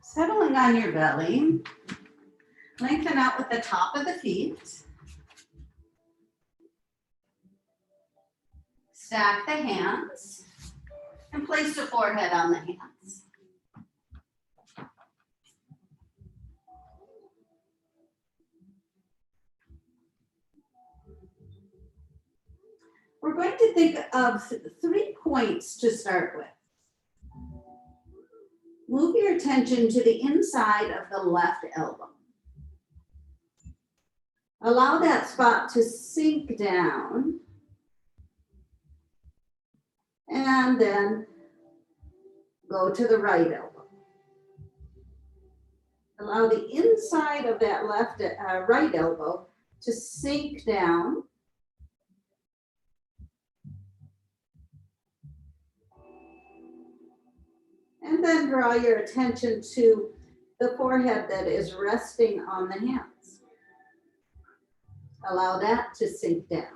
Settling on your belly, lengthen out with the top of the feet. Stack the hands and place the forehead on the hands. We're going to think of 3 points to start with. Move your attention to the inside of the left elbow. Allow that spot to sink down. And then go to the right elbow. Allow the inside of that right elbow to sink down. And then draw your attention to the forehead that is resting on the hands. Allow that to sink down.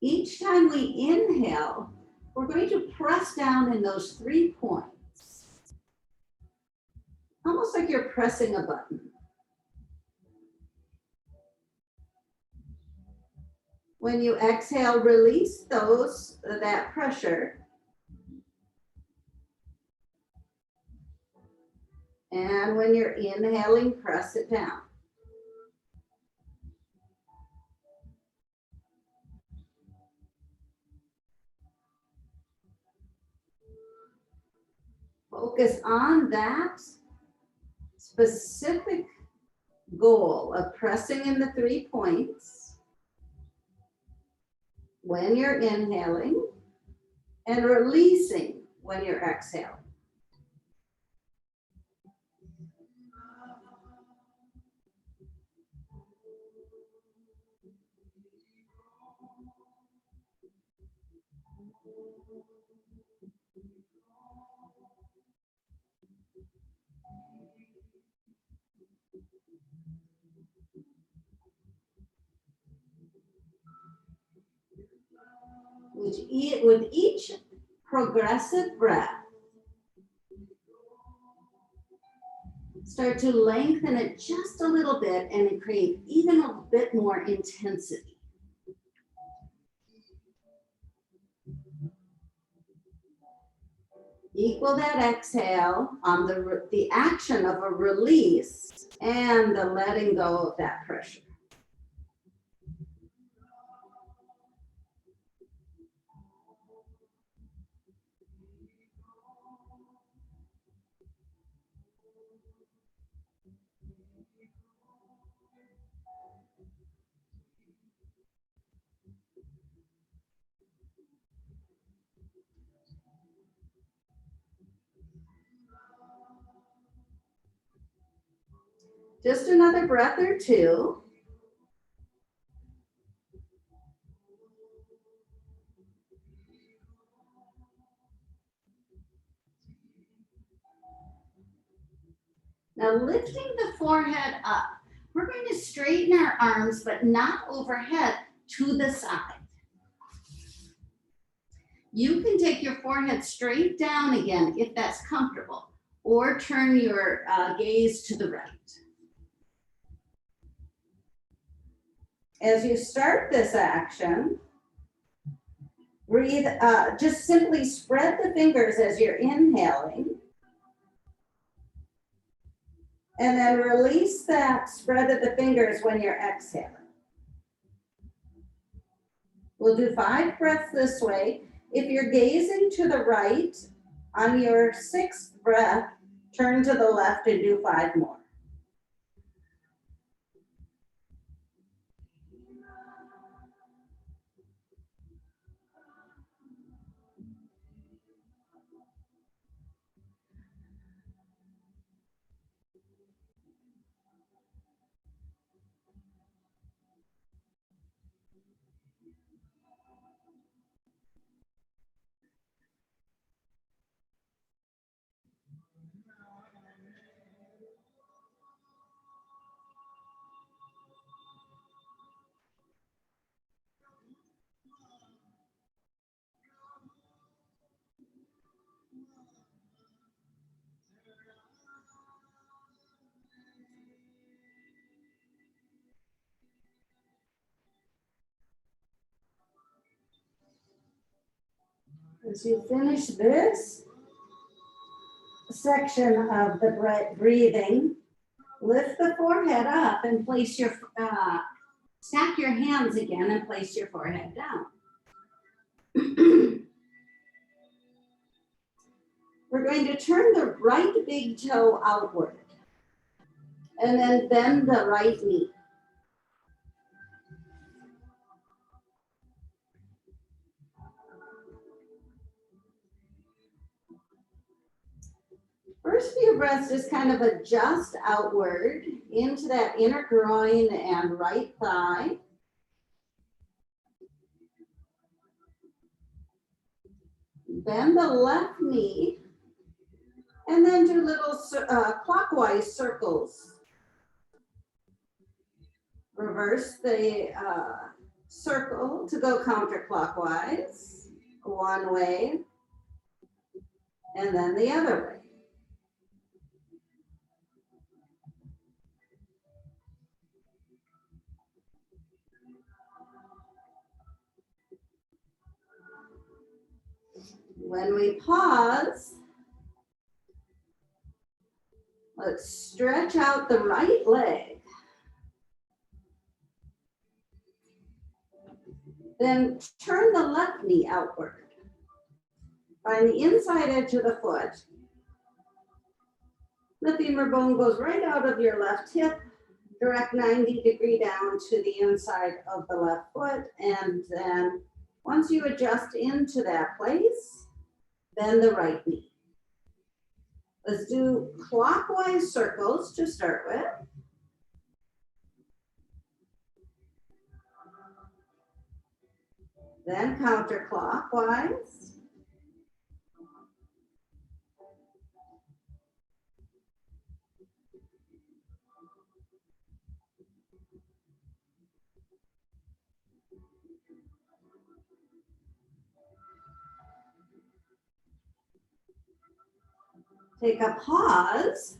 Each time we inhale, we're going to press down in those 3 points. Almost like you're pressing a button. When you exhale, release that pressure. And when you're inhaling, press it down. Focus on that specific goal of pressing in the 3 points when you're inhaling and releasing when you're exhaling. With each progressive breath, start to lengthen it just a little bit and create even a bit more intensity. Equal that exhale on the action of a release and the letting go of that pressure. Just another breath or two. Now lifting the forehead up, we're going to straighten our arms, but not overhead, to the side. You can take your forehead straight down again if that's comfortable, or turn your gaze to the right. As you start this action, breathe, just simply spread the fingers as you're inhaling. And then release that spread of the fingers when you're exhaling. We'll do 5 breaths this way. If you're gazing to the right, on your 6th breath, turn to the left and do 5 more. As you finish this section of the breathing, lift the forehead up and place your, stack your hands again and place your forehead down. We're going to turn the right big toe outward and then bend the right knee. First few breaths, just kind of adjust outward into that inner groin and right thigh. Bend the left knee and then do little clockwise circles. Reverse the circle to go counterclockwise, one way, and then the other way. When we pause, let's stretch out the right leg. Then turn the left knee outward. Find the inside edge of the foot. The femur bone goes right out of your left hip, direct 90-degree down to the inside of the left foot. And then once you adjust into that place, bend the right knee. Let's do clockwise circles to start with. Then counterclockwise. Take a pause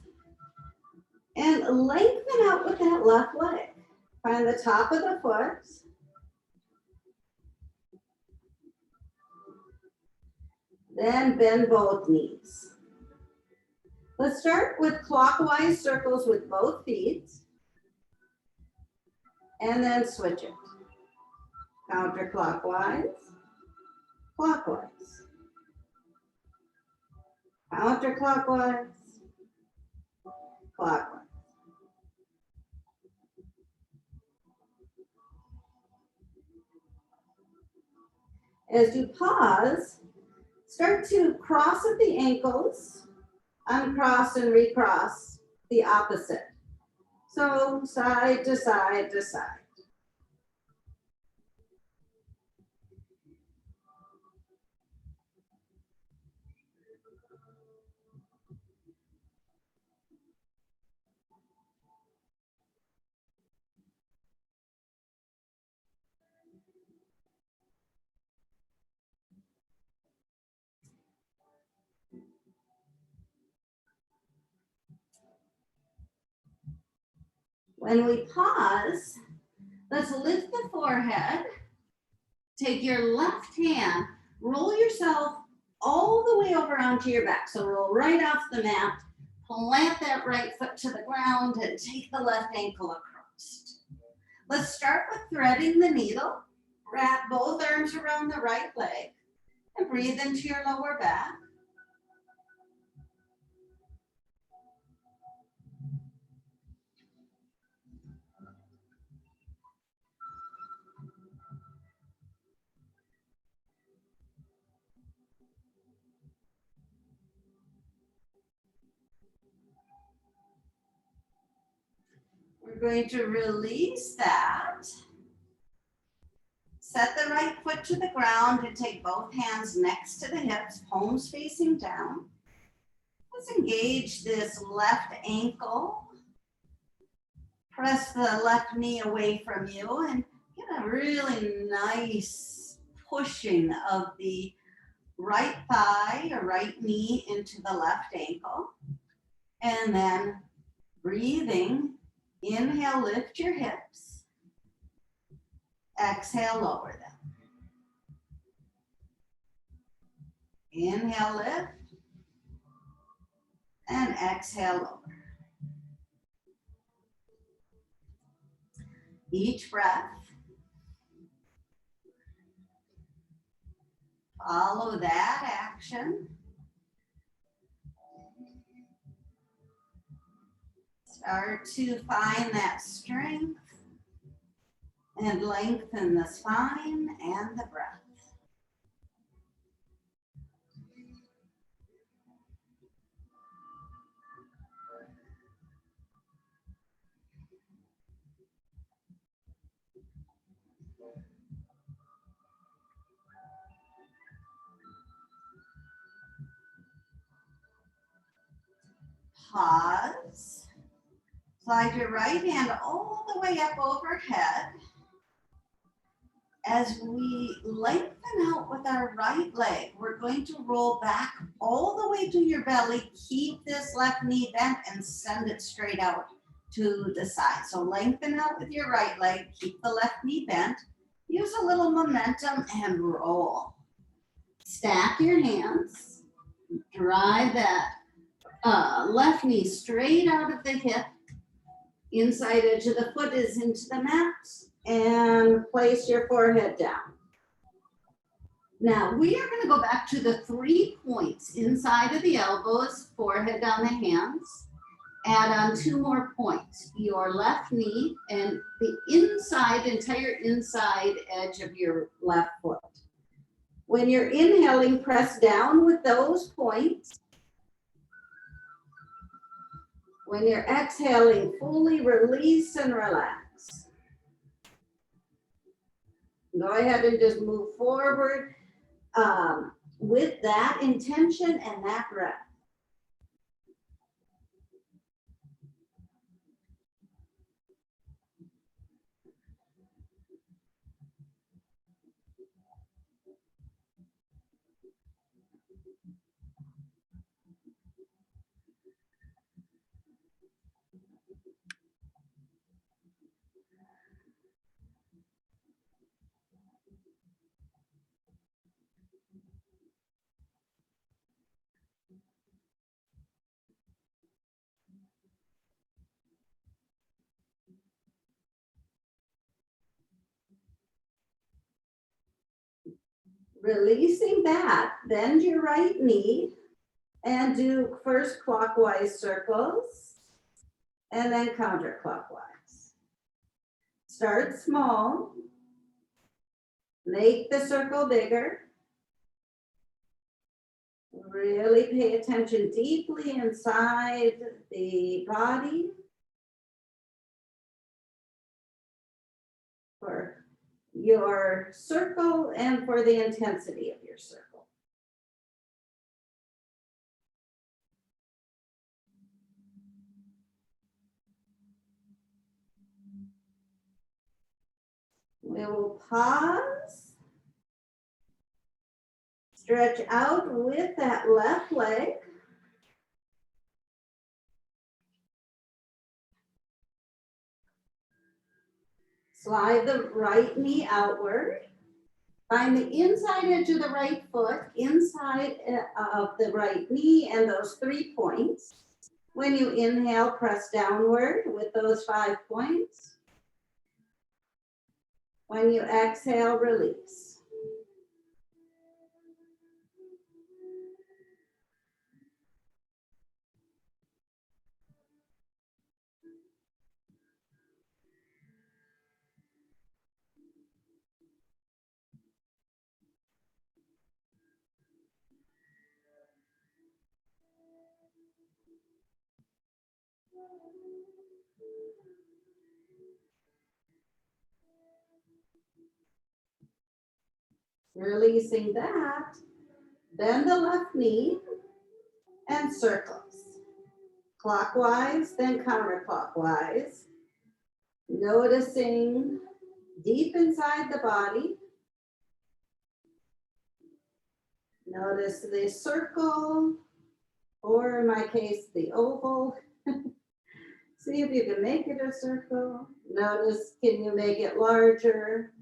and lengthen out with that left leg. Find the top of the foot. Then bend both knees. Let's start with clockwise circles with both feet. And then switch it. Counterclockwise, clockwise. Counterclockwise, clockwise. As you pause, start to cross at the ankles, uncross and recross the opposite. So side to side to side. When we pause, let's lift the forehead. Take your left hand, roll yourself all the way over onto your back. So roll right off the mat, plant that right foot to the ground and take the left ankle across. Let's start with threading the needle. Wrap both arms around the right leg and breathe into your lower back. We're going to release that. Set the right foot to the ground and take both hands next to the hips, palms facing down. Let's engage this left ankle. Press the left knee away from you and get a really nice pushing of the right thigh or right knee into the left ankle. And then breathing, inhale, lift your hips. Exhale, lower them. Inhale, lift. And exhale, lower. Each breath, follow that action. Start to find that strength and lengthen the spine and the breath. Pause. Slide your right hand all the way up overhead. As we lengthen out with our right leg, we're going to roll back all the way to your belly. Keep this left knee bent and send it straight out to the side. So lengthen out with your right leg, keep the left knee bent. Use a little momentum and roll. Stack your hands. Drive that left knee straight out of the hip. Inside edge of the foot is into the mat. And place your forehead down. Now we are going to go back to the 3 points inside of the elbows, forehead on the hands. Add on 2 more points, your left knee and the entire inside edge of your left foot. When you're inhaling, press down with those points. When you're exhaling, fully release and relax. Go ahead and just move forward with that intention and that breath. Releasing that, bend your right knee and do first clockwise circles and then counterclockwise. Start small, make the circle bigger. Really pay attention deeply inside the body for your circle and for the intensity of your circle. We will pause, stretch out with that left leg. Slide the right knee outward. Find the inside edge of the right foot, inside of the right knee and those 3 points. When you inhale, press downward with those 5 points. When you exhale, release. Releasing that, bend the left knee and circles. Clockwise, then counterclockwise. Noticing deep inside the body. Notice the circle, or in my case, the oval. See if you can make it a circle. Notice, can you make it larger?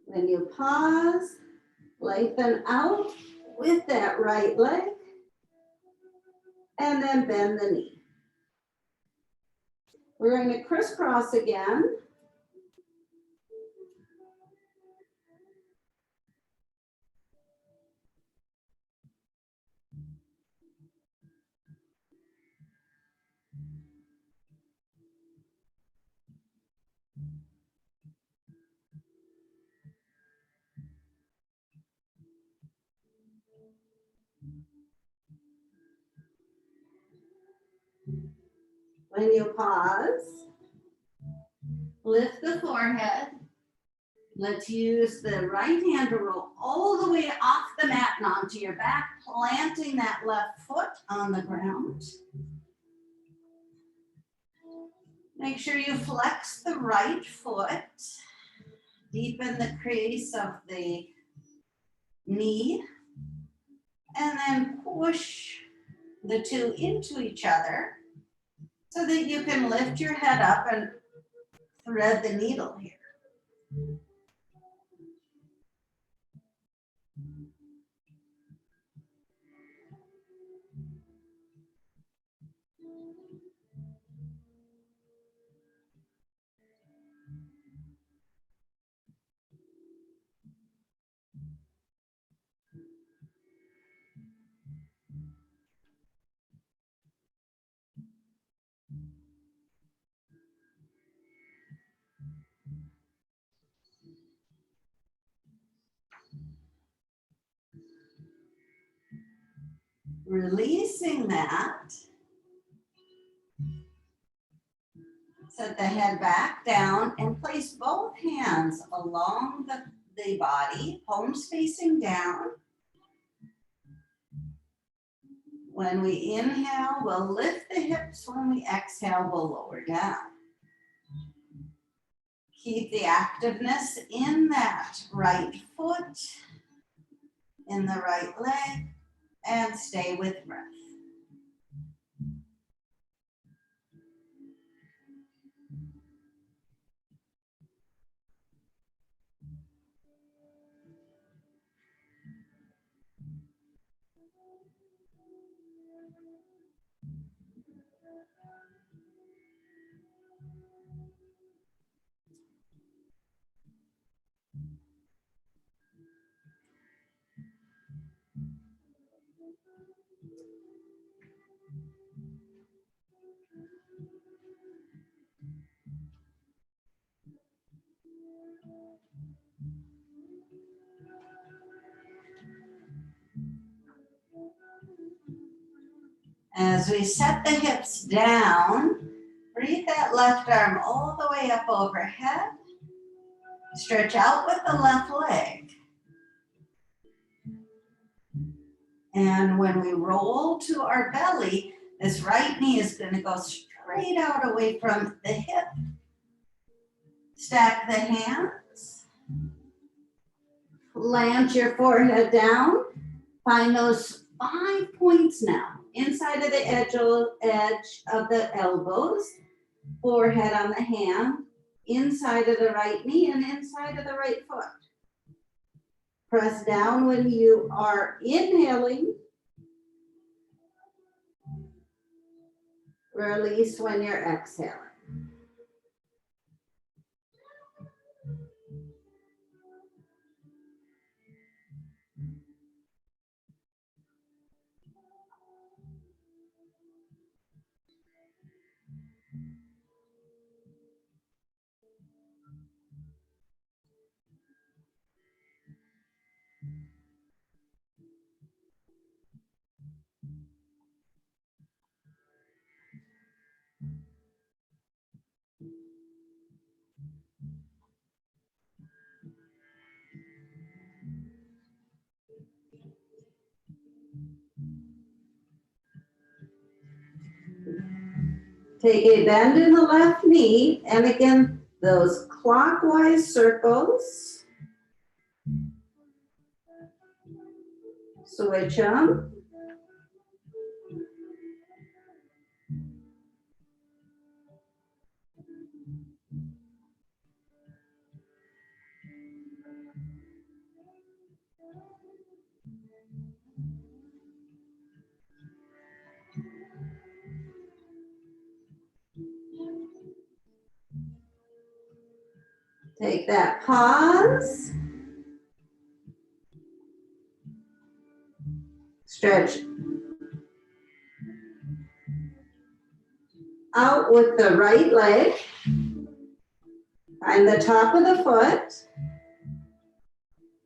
When you pause, lengthen out with that right leg, and then bend the knee. We're going to crisscross again. When you pause, lift the forehead. Let's use the right hand to roll all the way off the mat and onto your back, planting that left foot on the ground. Make sure you flex the right foot. Deepen the crease of the knee. And then push the two into each other so that you can lift your head up and thread the needle here. Releasing that. Set the head back down and place both hands along the body, palms facing down. When we inhale, we'll lift the hips. When we exhale, we'll lower down. Keep the activeness in that right foot, in the right leg, and stay with breath. As we set the hips down, breathe that left arm all the way up overhead. Stretch out with the left leg. And when we roll to our belly, this right knee is going to go straight out away from the hip. Stack the hands. Plant your forehead down. Find those 5 points now. Inside of the edge of the elbows, forehead on the hand, inside of the right knee, and inside of the right foot. Press down when you are inhaling. Release when you're exhaling. Take a bend in the left knee, and again, those clockwise circles. Switch them. Take that pause. Stretch out with the right leg. Find the top of the foot.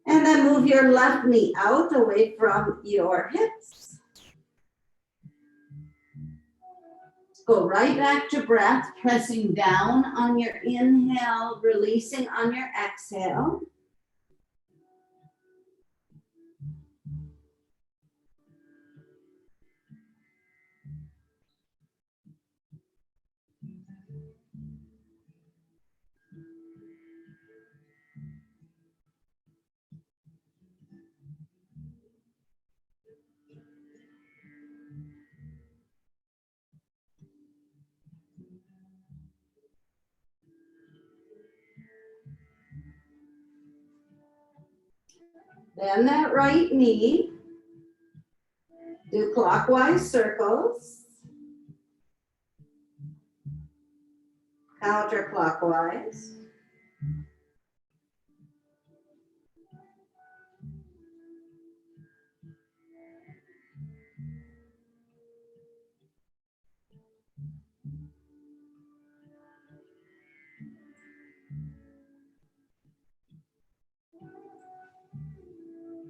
And then move your left knee out away from your hips. Go right back to breath, pressing down on your inhale, releasing on your exhale. Bend that right knee. Do clockwise circles. Counterclockwise.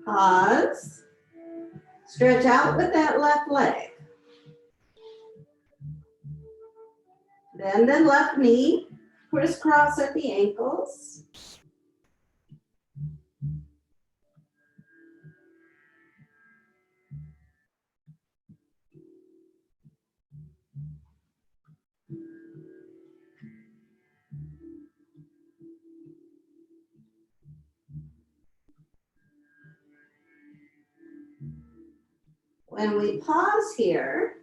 Pause. Stretch out with that left leg. Bend the left knee. Crisscross at the ankles. When we pause here,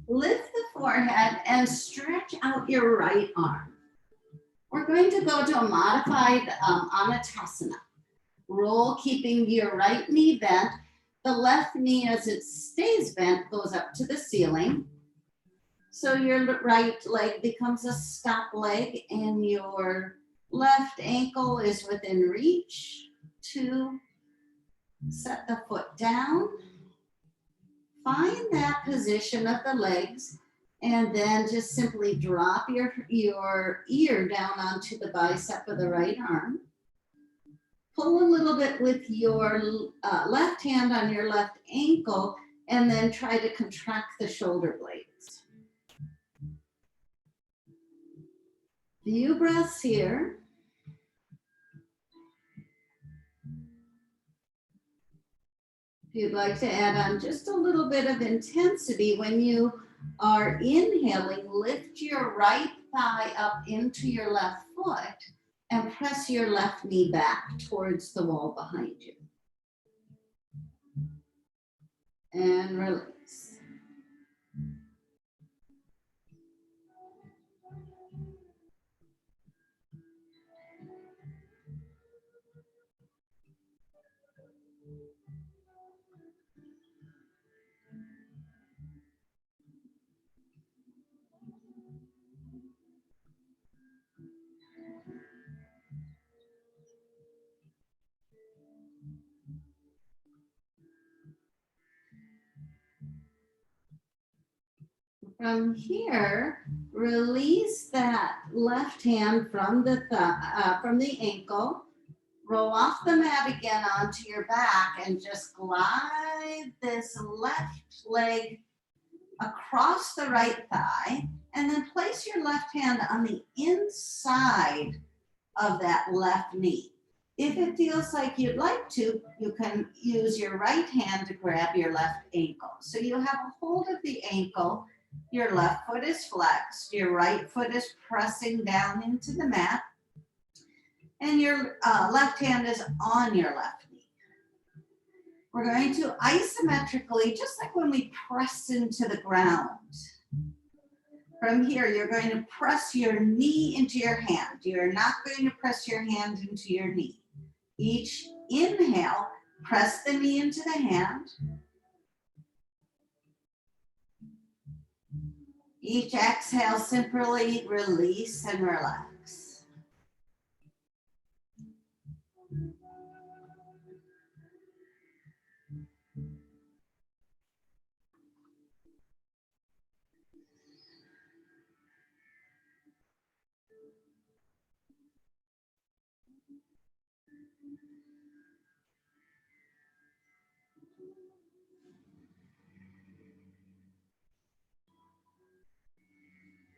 lift the forehead and stretch out your right arm. We're going to go to a modified Anatasana. Roll, keeping your right knee bent. The left knee, as it stays bent, goes up to the ceiling. So your right leg becomes a stop leg and your left ankle is within reach. 2, set the foot down. Find that position of the legs and then just simply drop your ear down onto the bicep of the right arm. Pull a little bit with your left hand on your left ankle and then try to contract the shoulder blades. Few breaths here. If you'd like to add on just a little bit of intensity when you are inhaling, lift your right thigh up into your left foot and press your left knee back towards the wall behind you. And release. From here, release that left hand from the ankle. Roll off the mat again onto your back and just glide this left leg across the right thigh, and then place your left hand on the inside of that left knee. If it feels like you'd like to, you can use your right hand to grab your left ankle. So you have a hold of the ankle, your left foot is flexed, your right foot is pressing down into the mat, and your left hand is on your left knee. We're going to isometrically, just like when we press into the ground. From here, you're going to press your knee into your hand. You're not going to press your hand into your knee. Each inhale, press the knee into the hand. Each exhale, simply release and relax.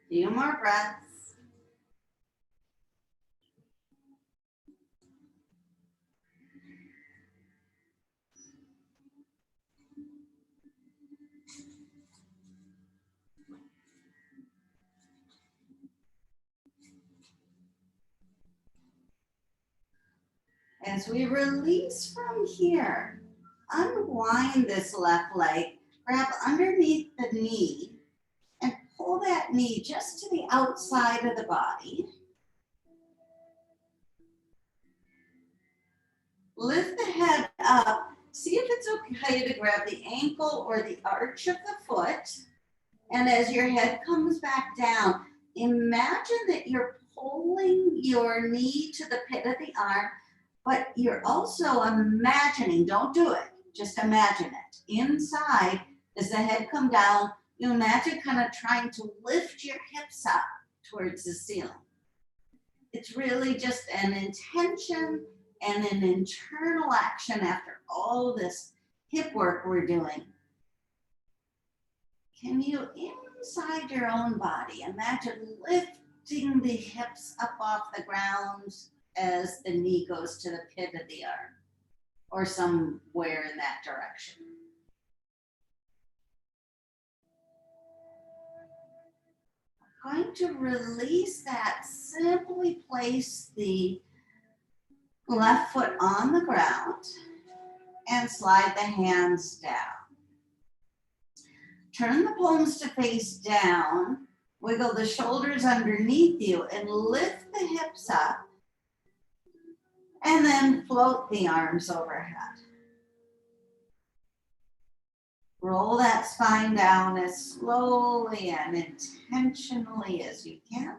Few more breaths. As we release from here, unwind this left leg, grab underneath the knee, and pull that knee just to the outside of the body. Lift the head up. See if it's okay to grab the ankle or the arch of the foot. And as your head comes back down, imagine that you're pulling your knee to the pit of the arm, but you're also imagining, don't do it, just imagine it. Inside, as the head comes down, you imagine kind of trying to lift your hips up towards the ceiling. It's really just an intention and an internal action after all this hip work we're doing. Can you, inside your own body, imagine lifting the hips up off the ground as the knee goes to the pit of the arm or somewhere in that direction? I'm going to release that. Simply place the left foot on the ground and slide the hands down. Turn the palms to face down, wiggle the shoulders underneath you and lift the hips up, and then float the arms overhead. Roll that spine down as slowly and intentionally as you can.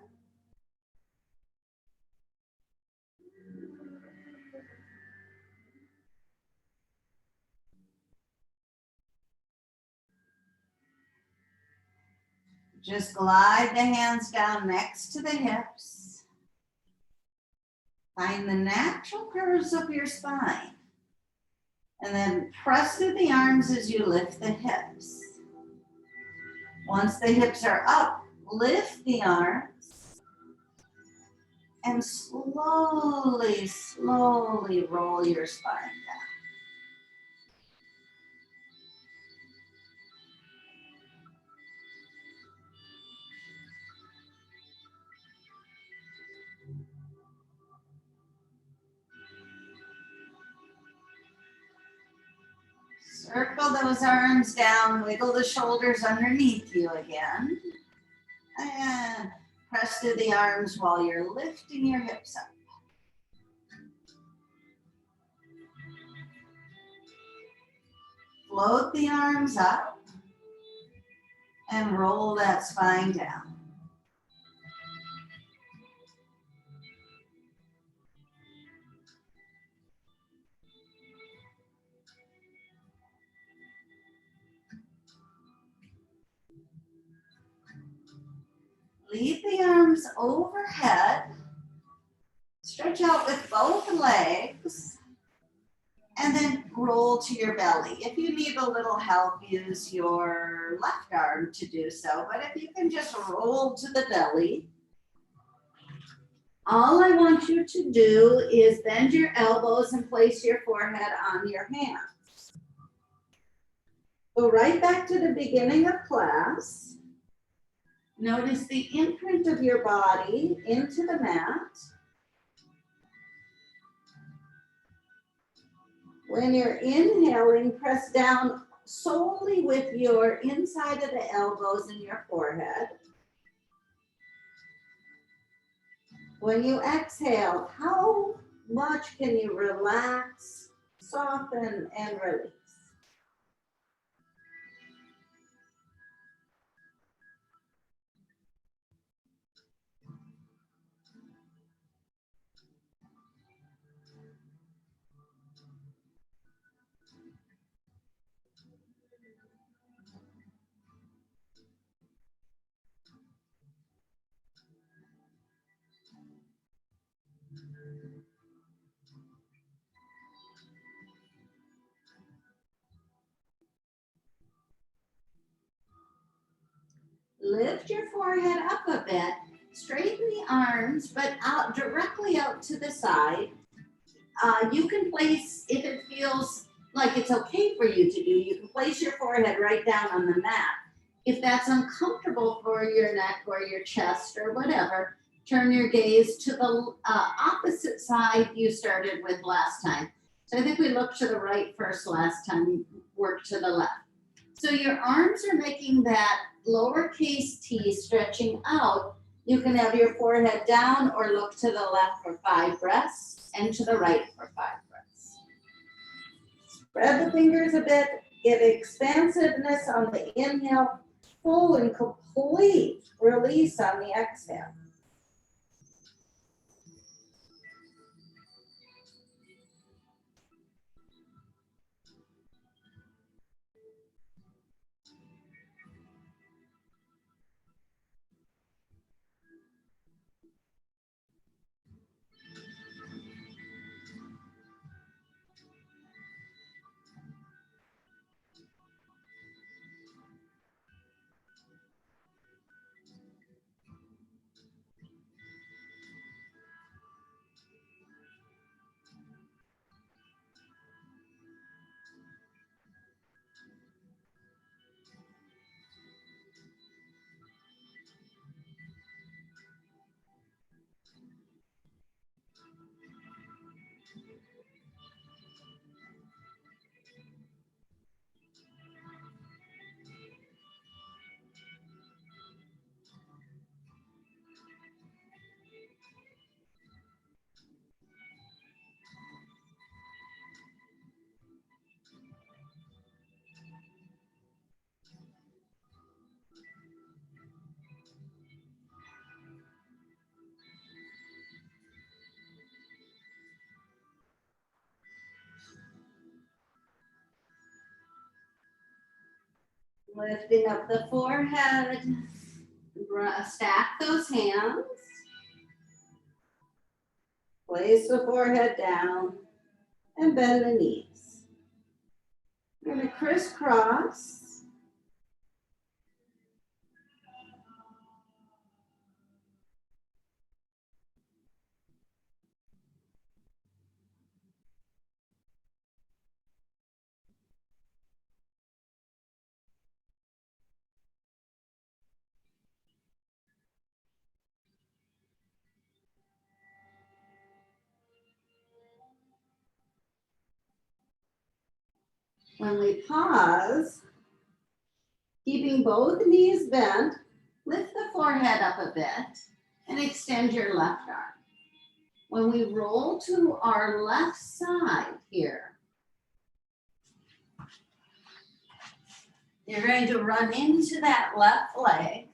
Just glide the hands down next to the hips. Find the natural curves of your spine. And then press through the arms as you lift the hips. Once the hips are up, lift the arms. And slowly, slowly roll your spine down. Circle those arms down, wiggle the shoulders underneath you again. And press through the arms while you're lifting your hips up. Float the arms up and roll that spine down. Leave the arms overhead. Stretch out with both legs. And then roll to your belly. If you need a little help, use your left arm to do so. But if you can just roll to the belly, all I want you to do is bend your elbows and place your forehead on your hands. Go right back to the beginning of class. Notice the imprint of your body into the mat. When you're inhaling, press down solely with your inside of the elbows and your forehead. When you exhale, how much can you relax, soften, and release? Lift your forehead up a bit, straighten the arms, but out directly out to the side. You can place, if it feels like it's okay for you to do, you can place your forehead right down on the mat. If that's uncomfortable for your neck or your chest or whatever, turn your gaze to the opposite side you started with last time. So I think we looked to the right first last time, worked to the left. So your arms are making that lowercase t stretching out. You can have your forehead down or look to the left for 5 breaths and to the right for 5 breaths. Spread the fingers a bit, get expansiveness on the inhale, full and complete release on the exhale. Lifting up the forehead, stack those hands. Place the forehead down and bend the knees. We're going to crisscross. When we pause, keeping both knees bent, lift the forehead up a bit and extend your left arm. When we roll to our left side here, you're going to run into that left leg,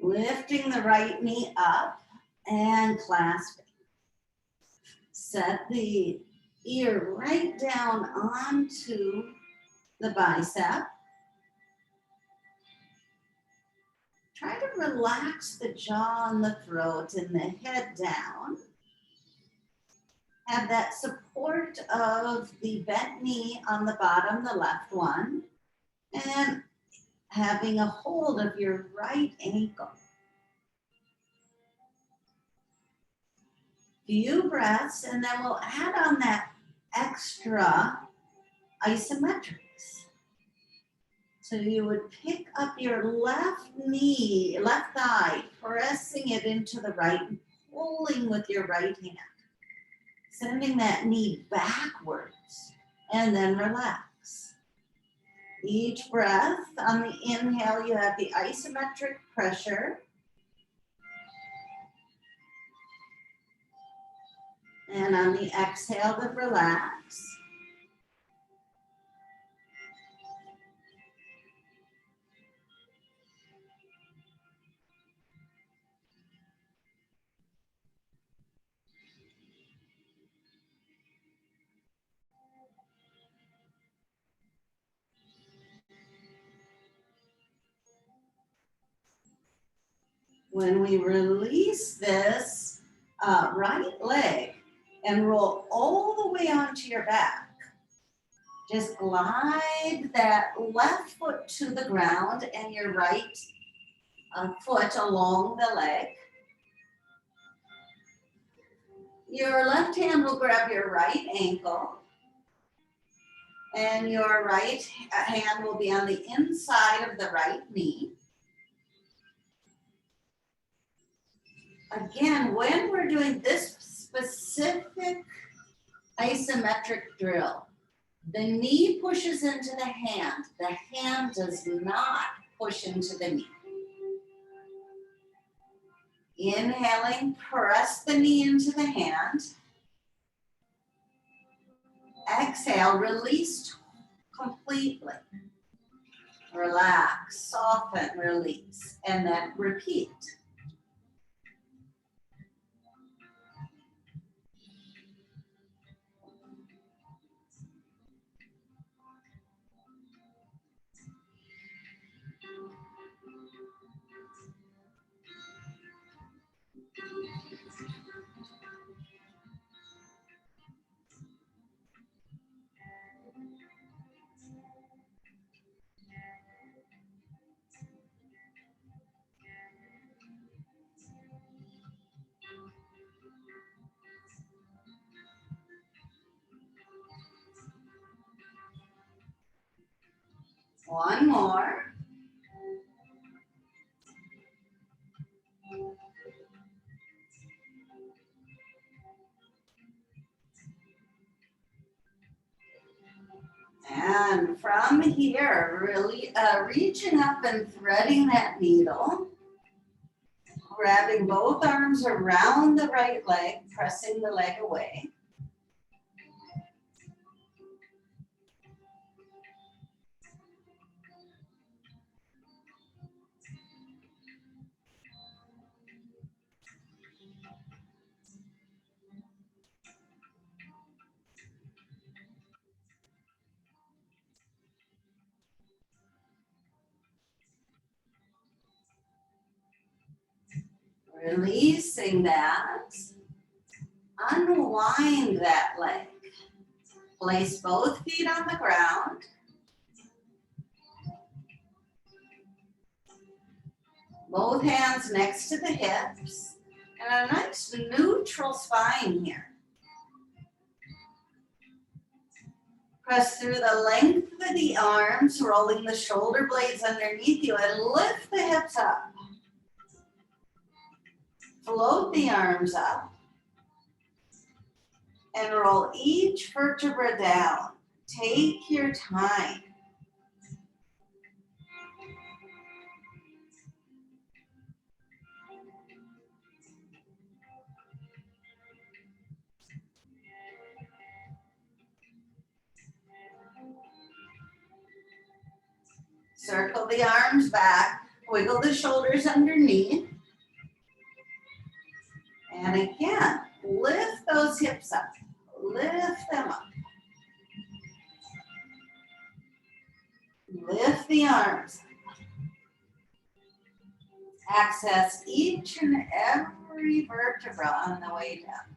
lifting the right knee up and clasping. Set the ear right down onto the bicep. Try to relax the jaw and the throat and the head down. Have that support of the bent knee on the bottom, the left one, and having a hold of your right ankle. Few breaths, and then we'll add on that extra isometrics. So you would pick up your left knee, left thigh, pressing it into the right, and pulling with your right hand. Sending that knee backwards, and then relax. Each breath, on the inhale, you have the isometric pressure. And on the exhale, the relax. When we release this right leg and roll all the way onto your back, Just glide that left foot to the ground and your right foot along the leg. Your left hand will grab your right ankle and your right hand will be on the inside of the right knee. Again, when we're doing this specific isometric drill, the knee pushes into the hand does not push into the knee. Inhaling, press the knee into the hand. Exhale, release completely. Relax, soften, release, and then repeat. One more. And from here, really reaching up and threading that needle, grabbing both arms around the right leg, pressing the leg away. Releasing that, unwind that leg. Place both feet on the ground. Both hands next to the hips. And a nice neutral spine here. Press through the length of the arms, rolling the shoulder blades underneath you, and lift the hips up. Float the arms up and roll each vertebra down. Take your time. Circle the arms back, wiggle the shoulders underneath. And again, lift those hips up, lift them up. Lift the arms. Access each and every vertebra on the way down.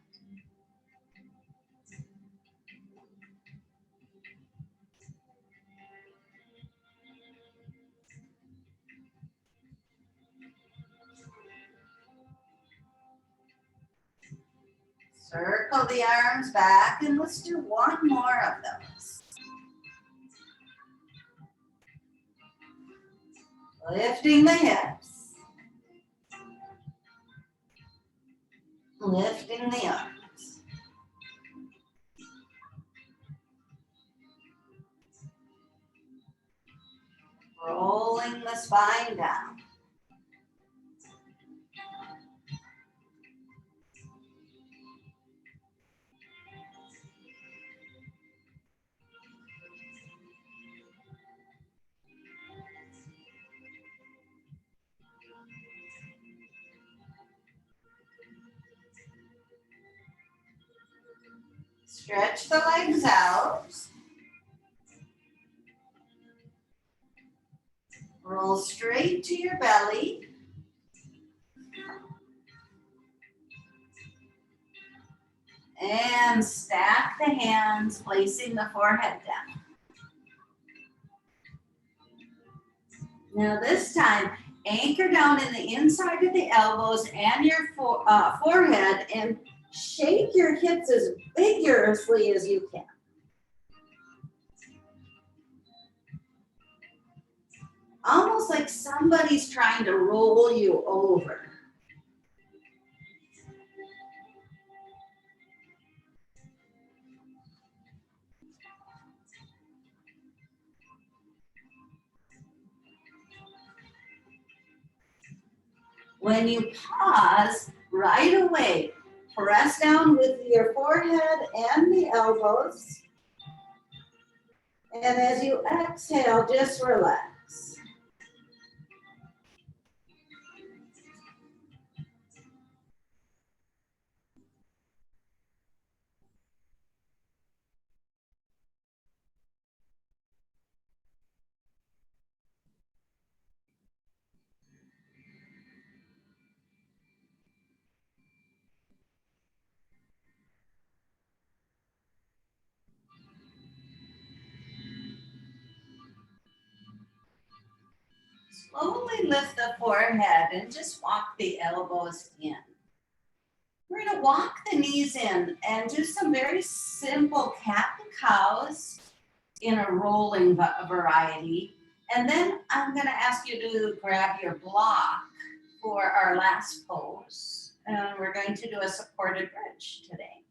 Circle the arms back and let's do one more of those. Lifting the hips. Lifting the arms. Rolling the spine down. Stretch the legs out. Roll straight to your belly. And stack the hands, placing the forehead down. Now this time, anchor down in the inside of the elbows and your forehead and shake your hips as vigorously as you can. Almost like somebody's trying to roll you over. When you pause, right away, press down with your forehead and the elbows. And as you exhale, just relax. Slowly lift the forehead and just walk the elbows in. We're going to walk the knees in and do some very simple cat and cows in a rolling variety. And then I'm going to ask you to grab your block for our last pose. And we're going to do a supported bridge today.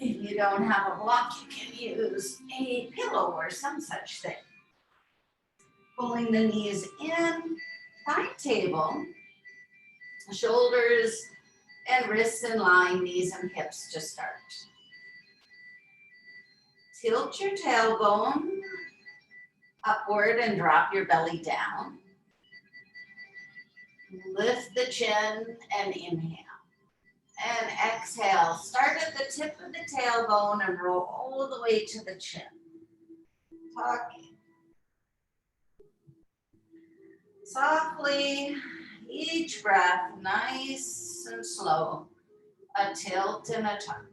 If you don't have a block, you can use a pillow or some such thing. Pulling the knees in, side table, shoulders and wrists in line, knees and hips to start. Tilt your tailbone upward and drop your belly down. Lift the chin and inhale. And exhale. Start at the tip of the tailbone and roll all the way to the chin. Talking. Softly, each breath, nice and slow. A tilt and a tuck.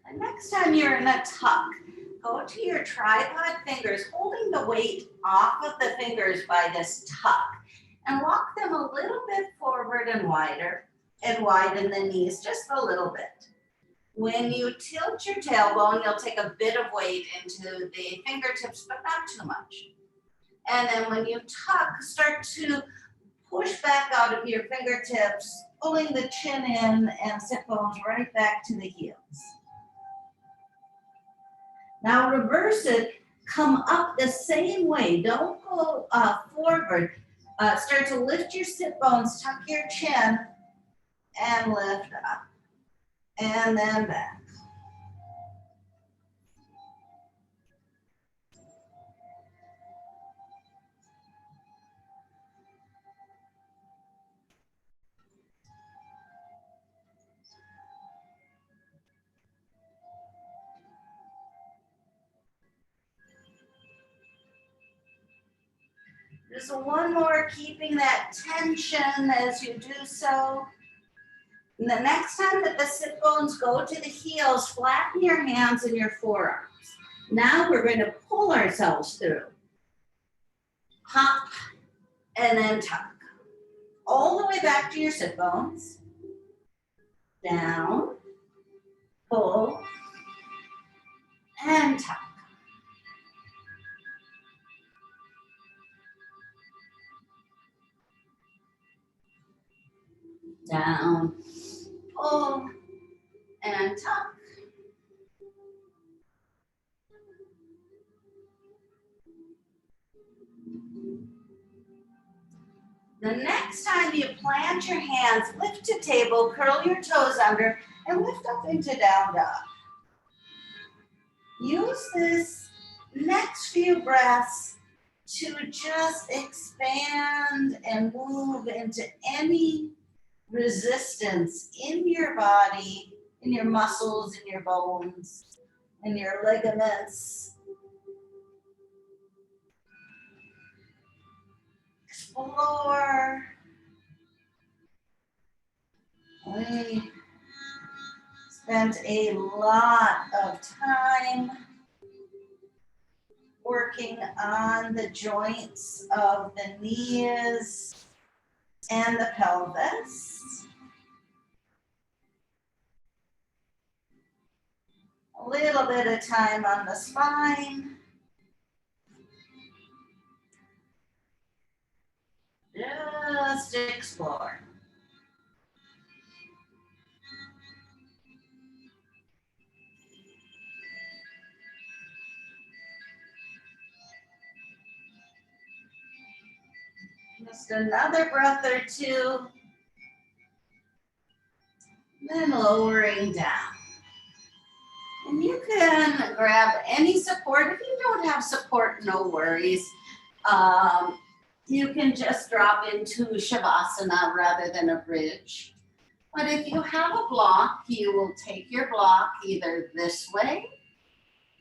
And next time you're in a tuck, go to your tripod fingers, holding the weight off of the fingers by this tuck, and walk them a little bit forward and wider, and widen the knees just a little bit. When you tilt your tailbone, you'll take a bit of weight into the fingertips, but not too much. And then when you tuck, start to push back out of your fingertips, pulling the chin in and sit bones right back to the heels. Now reverse it, come up the same way. Don't go forward. Start to lift your sit bones, tuck your chin, and lift up. And then back. Just one more, keeping that tension as you do so. And the next time that the sit bones go to the heels, flatten your hands and your forearms. Now we're going to pull ourselves through. Hop and then tuck. All the way back to your sit bones. Down, pull, and tuck. Down, pull, and tuck. The next time you plant your hands, lift to table, curl your toes under, and lift up into down dog. Use this next few breaths to just expand and move into any resistance in your body in your muscles, in your bones, in your ligaments. Explore. We spent a lot of time working on the joints of the knees and the pelvis. A little bit of time on the spine. Just explore. Just another breath or two. Then lowering down. And you can grab any support. If you don't have support, no worries. You can just drop into Shavasana rather than a bridge. But if you have a block, you will take your block either this way,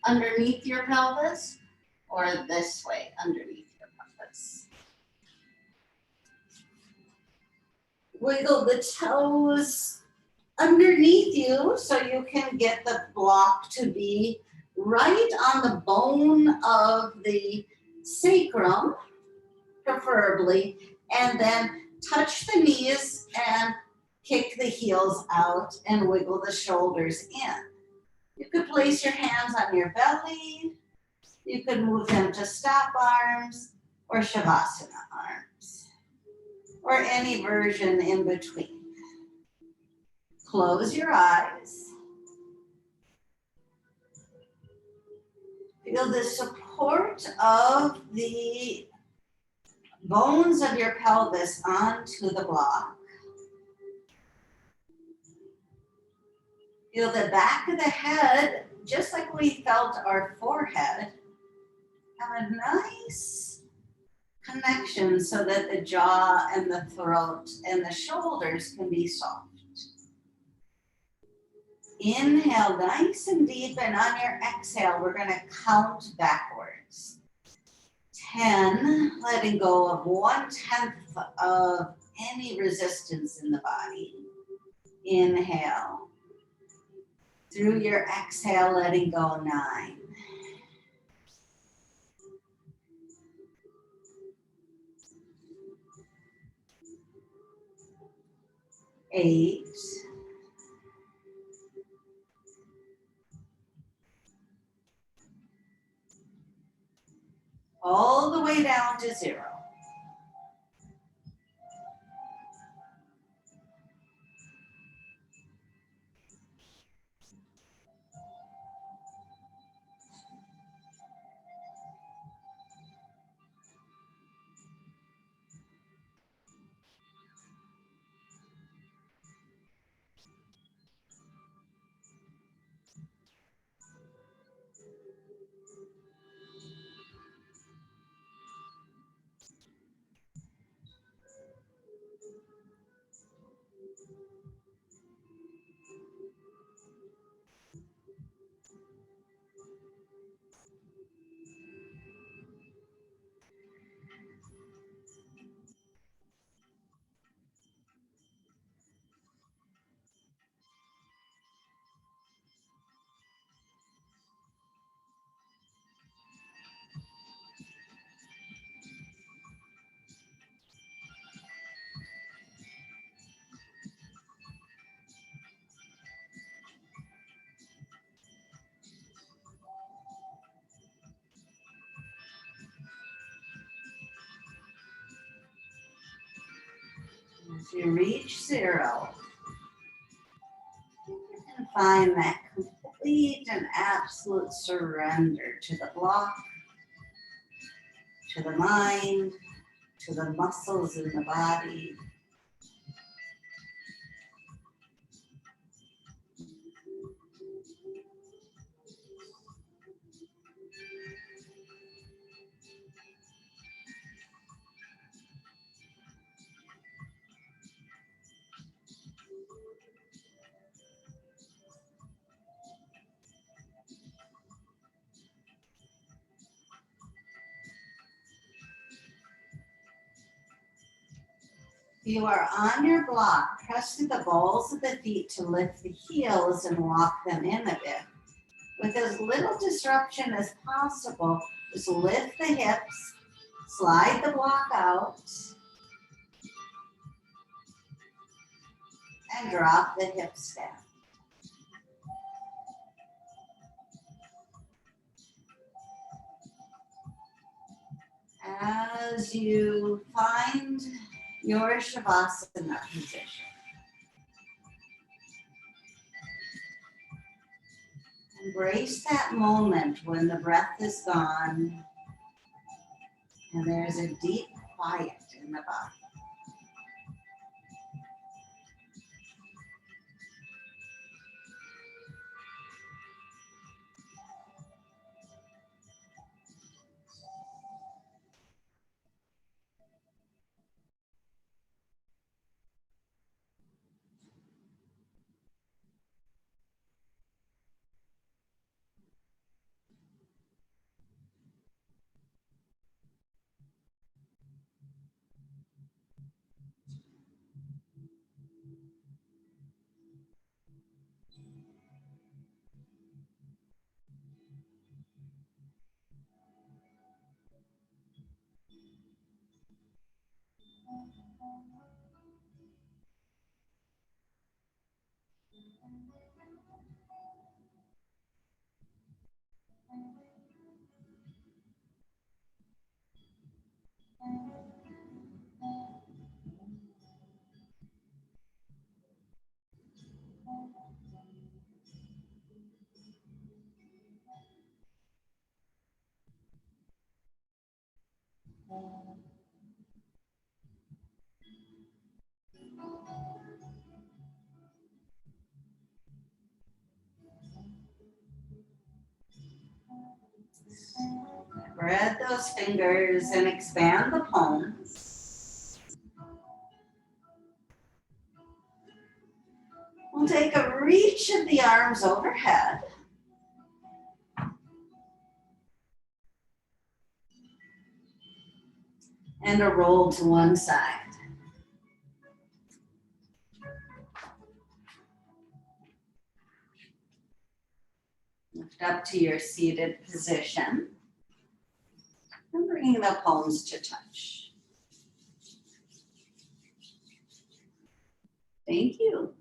underneath your pelvis, or this way, underneath your pelvis. Wiggle the toes underneath you so you can get the block to be right on the bone of the sacrum, preferably, and then touch the knees and kick the heels out and wiggle the shoulders in. You could place your hands on your belly. You could move them to stop arms or Shavasana arms, or any version in between. Close your eyes. Feel the support of the bones of your pelvis onto the block. Feel the back of the head, just like we felt our forehead, have a nice connection so that the jaw and the throat and the shoulders can be soft. Inhale nice and deep, and on your exhale, we're going to count backwards. 10, letting go of 1/10 of any resistance in the body. Inhale. Through your exhale, letting go 9. 8. 9. All the way down to 0. As you reach 0, you can find that complete and absolute surrender to the block, to the mind, to the muscles in the body. If you are on your block, press through the balls of the feet to lift the heels and walk them in a bit. With as little disruption as possible, just lift the hips, slide the block out, and drop the hips down. As you find your Shavasana position, embrace that moment when the breath is gone and there's a deep quiet in the body. Spread those fingers and expand the palms. We'll take a reach of the arms overhead. And a roll to one side. Lift up to your seated position. And bringing the palms to touch. Thank you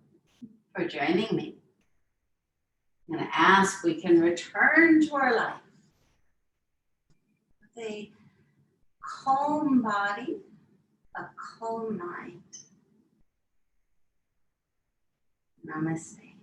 for joining me. I'm going to ask we can return to our life with a calm body, a calm mind. Namaste.